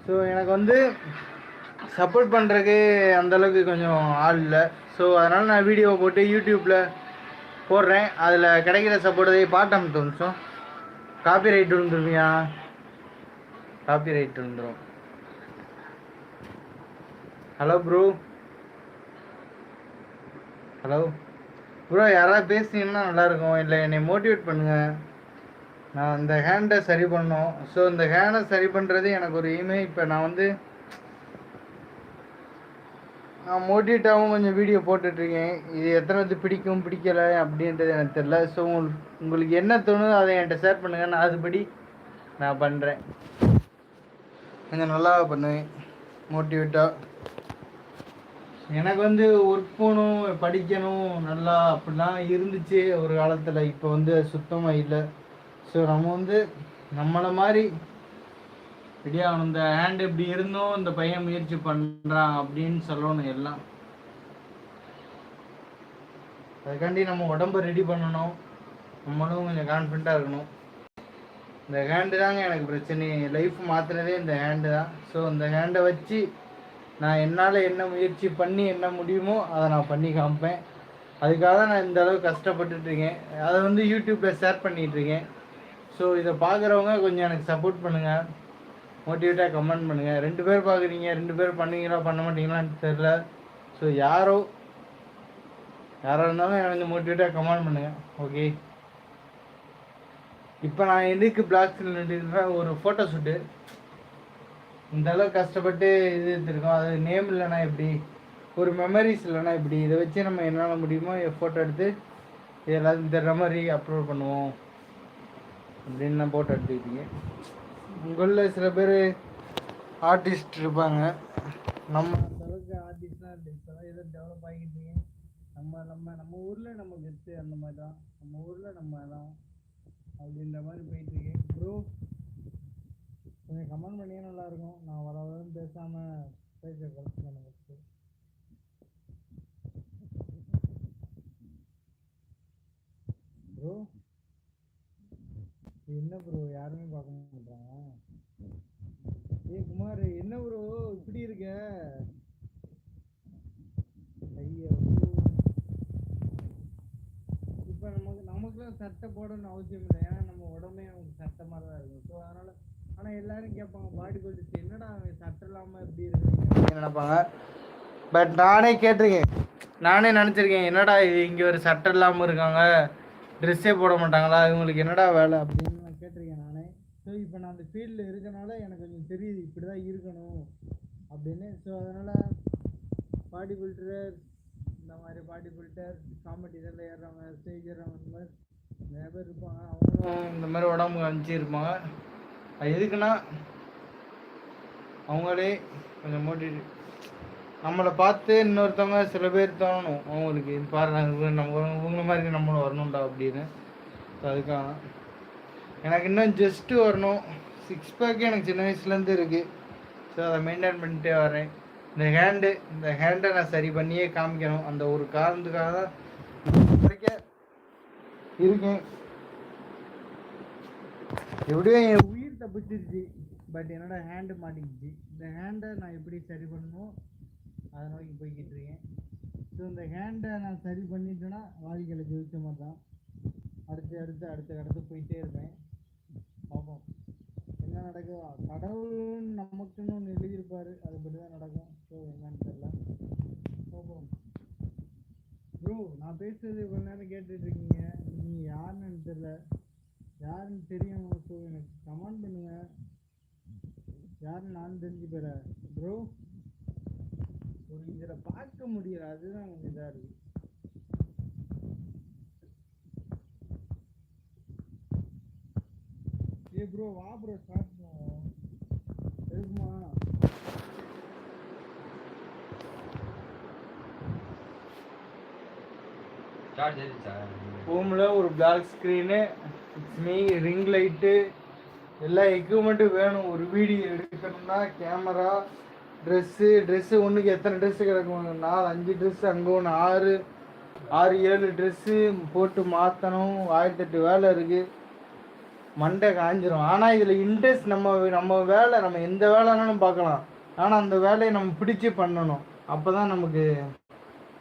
So எனக்கு வந்து support பண்ணுறதுக்கு அந்தளவுக்கு கொஞ்சம் ஆள் இல்லை. ஸோ அதனால் நான் வீடியோ போட்டு யூடியூப்பில் போடுறேன். அதில் கிடைக்கிற சப்போர்ட்டை பாட்டம் நிமிஷம் காப்பி ரைட் விழுந்துருவியா? காப்பி ரைட் விழுந்துடும். ஹலோ ப்ரோ, ஹலோ ப்ரோ, யாராவது பேசுனீங்கன்னா நல்லாயிருக்கும். இல்லை என்னை மோட்டிவேட் பண்ணுங்கள். நான் இந்த ஹேண்டை சரி பண்ணோம். ஸோ இந்த ஹேண்டை சரி பண்ணுறது எனக்கு ஒரு எய்மே. இப்போ நான் வந்து நான் மோட்டிவேட்டாகவும் கொஞ்சம் வீடியோ போட்டுட்ருக்கேன். இது எத்தனை பிடிக்கும் பிடிக்கலை அப்படின்றது எனக்கு தெரியல. ஸோ உங்களுக்கு என்ன தோணுதோ அதை என்கிட்ட ஷேர் பண்ணுங்கள். நான் அதுபடி நான் பண்ணுறேன். கொஞ்சம் நல்லா பண்ணுவேன் மோட்டிவேட்டாக. எனக்கு வந்து ஒர்க் போகணும், படிக்கணும் நல்லா அப்படிலாம் இருந்துச்சு ஒரு காலத்தில். இப்போ வந்து சுத்தமாக இல்லை. ஸோ நம்ம வந்து நம்மளை மாதிரி ரெடியாகணும். இந்த ஹேண்ட் இப்படி இருந்தும் இந்த பையன் முயற்சி பண்ணுறான் அப்படின்னு சொல்லணும் எல்லாம். அதுக்காண்டி நம்ம உடம்பை ரெடி பண்ணணும். நம்மளும் கொஞ்சம் கான்ஃபிடண்ட்டாக இருக்கணும். இந்த ஹேண்டு தாங்க எனக்கு பிரச்சனை. லைஃப் மாற்றுறதே இந்த ஹேண்டு தான். ஸோ இந்த ஹேண்டை வச்சு நான் என்னால் என்ன முயற்சி பண்ணி என்ன முடியுமோ அதை நான் பண்ணி காமிப்பேன். அதுக்காக தான் நான் இந்த அளவுக்கு கஷ்டப்பட்டுட்ருக்கேன். அதை வந்து யூடியூப்பில் ஷேர் பண்ணிகிட்ருக்கேன். ஸோ இதை பார்க்குறவங்க கொஞ்சம் எனக்கு சப்போர்ட் பண்ணுங்கள், மோட்டிவேட்டாக கமெண்ட் பண்ணுங்கள். 2 பேர் பார்க்குறீங்க, 2 பேர் பண்ணுவீங்களா பண்ண மாட்டீங்களான்னு தெரில. ஸோ யாராக இருந்தாலும் எனக்கு மோட்டிவேட்டாக கமெண்ட் பண்ணுங்கள். ஓகே, இப்போ நான் எதுக்கு பிளாக்ஸில் நின்றுக்கிறேன்? ஒரு ஃபோட்டோ ஷூட்டு. இந்த அளவுக்கு கஷ்டப்பட்டு இது எடுத்துருக்கோம். அது நேம் இல்லைனா எப்படி, ஒரு மெமரிஸ் இல்லைனா இப்படி. இதை வச்சு நம்ம என்னால் முடியுமோ ஃபோட்டோ எடுத்து இது எல்லாத்தையும் தர்ற மாதிரி அப்லோட் பண்ணுவோம் அப்படின்னு நான் ஃபோட்டோ எடுத்துக்கிட்டீங்க. உங்களில் சில பேர் ஆர்டிஸ்ட் இருப்பாங்க. நம்ம அந்த அளவுக்கு ஆர்டிஸ்ட்லாம் இல்லை. இப்போ தான் எதோ டெவலப் ஆகிக்கிட்டீங்க. நம்ம ஊரில் நம்ம கெத்து அந்த மாதிரி தான். நம்ம ஊரில் நம்ம தான் அப்படின்ற மாதிரி போயிட்டுருக்கு. ப்ரோ கொஞ்சம் கமெண்ட் பண்ணியே நல்லாயிருக்கும். நான் வரவும் பேசாமல் பேச கலெக்ட் பண்ண வச்சு. ப்ரோ என்ன ப்ரோ யாருமே பார்க்க மாட்டாங்க? குமார் என்ன ப்ரோ இப்படி இருக்க? ஐயோ, இப்போ நமக்குலாம் சட்டை போடணும்னு அவசியம் இல்லை. ஏன்னா நம்ம உடம்பே நமக்கு சட்டை மாதிரி தான் இருக்கும். ஸோ அதனால் ஆனால் எல்லோரும் கேட்பாங்க பாடி கொண்டு என்னடா அவன் சட்டை இல்லாமல் எப்படி இருக்குன்னு நினைப்பாங்க. பட் நானே கேட்டிருக்கேன், நானே நினச்சிருக்கேன் என்னடா இது இங்கே ஒரு சட்டை இல்லாமல் இருக்காங்க, ட்ரெஸ்ஸே போட மாட்டாங்களா, இவங்களுக்கு என்னடா வேலை அப்படின்னு நான் கேட்டிருக்கேன் நானே. ஸோ இப்போ நான் அந்த ஃபீல்டில் இருக்கனால எனக்கு கொஞ்சம் தெரியுது இப்படி தான் இருக்கணும் அப்படின்னு. ஸோ அதனால் பாடி பில்டர், இந்த மாதிரி பாடி பில்டர் காம்படிஷனில் ஏறுறவங்க, ஸ்டேஜ் ஏறுறவங்க, இந்த மாதிரி நிறைய பேர் இருப்பாங்க. அவங்களும் இந்த மாதிரி உடம்பு காமிச்சு இருப்பாங்க. அது எதுக்குன்னா அவங்களே கொஞ்சம் மோட்டிவேட் நம்மளை பார்த்து இன்னொருத்தவங்க சில பேர் தோணணும் அவங்களுக்கு, இது பாரு நம்ம இவங்கள மாதிரி நம்மளும் வரணும்டா அப்படின்னு. ஸோ அதுக்காக எனக்கு இன்னும் ஜஸ்ட்டு வரணும். 6 பேக்கு எனக்கு சின்ன வயசுலேருந்து இருக்குது. ஸோ அதை மெயின்டைன் பண்ணிட்டே வரேன். இந்த ஹேண்டை நான் சரி பண்ணியே காமிக்கணும். அந்த ஒரு காரணத்துக்காக தான் இருக்கேன். எப்படியும் என் உயிர் தப்பிச்சிருச்சு. பட் என்னோட ஹேண்டு மாட்டிக்கிச்சு. இந்த ஹேண்டை நான் எப்படி சரி பண்ணணும் அதை நோக்கி போய்கிட்டு இருக்கேன். ஸோ இந்த ஹேண்டை நான் சரி பண்ணிட்டேன்னா வாழ்க்கையில் ஜெயிச்ச மாதிரி தான். அடுத்து போயிட்டே இருப்பேன். பார்ப்போம் என்ன நடக்கும். கடவுள் நமக்குன்னு ஒன்று எழுதியிருப்பார், அதுபடி தான் நடக்கும். ஸோ என்னன்னு தெரியல. பார்ப்போம். ப்ரோ நான் பேசுறது இவ்வளோ நேரம் கேட்டுட்ருக்கீங்க, நீங்கள் யாருன்னு எனக்கு தெரியல. யாருன்னு தெரியும்? ஸோ எனக்கு கமெண்ட் பண்ணுங்கள், யாருன்னு நான் தெரிஞ்சு போயிறேன். ப்ரோ ஒரு இதில் பார்க்க முடியல, அதுதான் கொஞ்சம் இதாக இருக்குது. ப்ரோ வா ப்ரோ ஸ்டார்ட் பண்ணுவோம். இருக்குமா? ரூமில் ஒரு பிளாக் ஸ்க்ரீனு, ரிங் லைட்டு, எல்லா எக்யூப்மெண்ட்டும் வேணும். ஒரு வீடியோ எடுக்கணும்னா கேமரா, ட்ரெஸ்ஸு ஒன்றுக்கு எத்தனை ட்ரெஸ்ஸு கிடக்கும்? 4-5 ட்ரெஸ்ஸு, அங்கே ஒன்று 6-7 ட்ரெஸ்ஸு போட்டு மாற்றணும். 1008 வேலை இருக்குது. மண்டை காஞ்சிரும். ஆனால் இதில் இன்ட்ரெஸ்ட் நம்ம நம்ம வேலை நம்ம எந்த வேலைனாலும் பார்க்கலாம். ஆனால் அந்த வேலையை நம்ம பிடிச்சி பண்ணணும். அப்போ தான் நமக்கு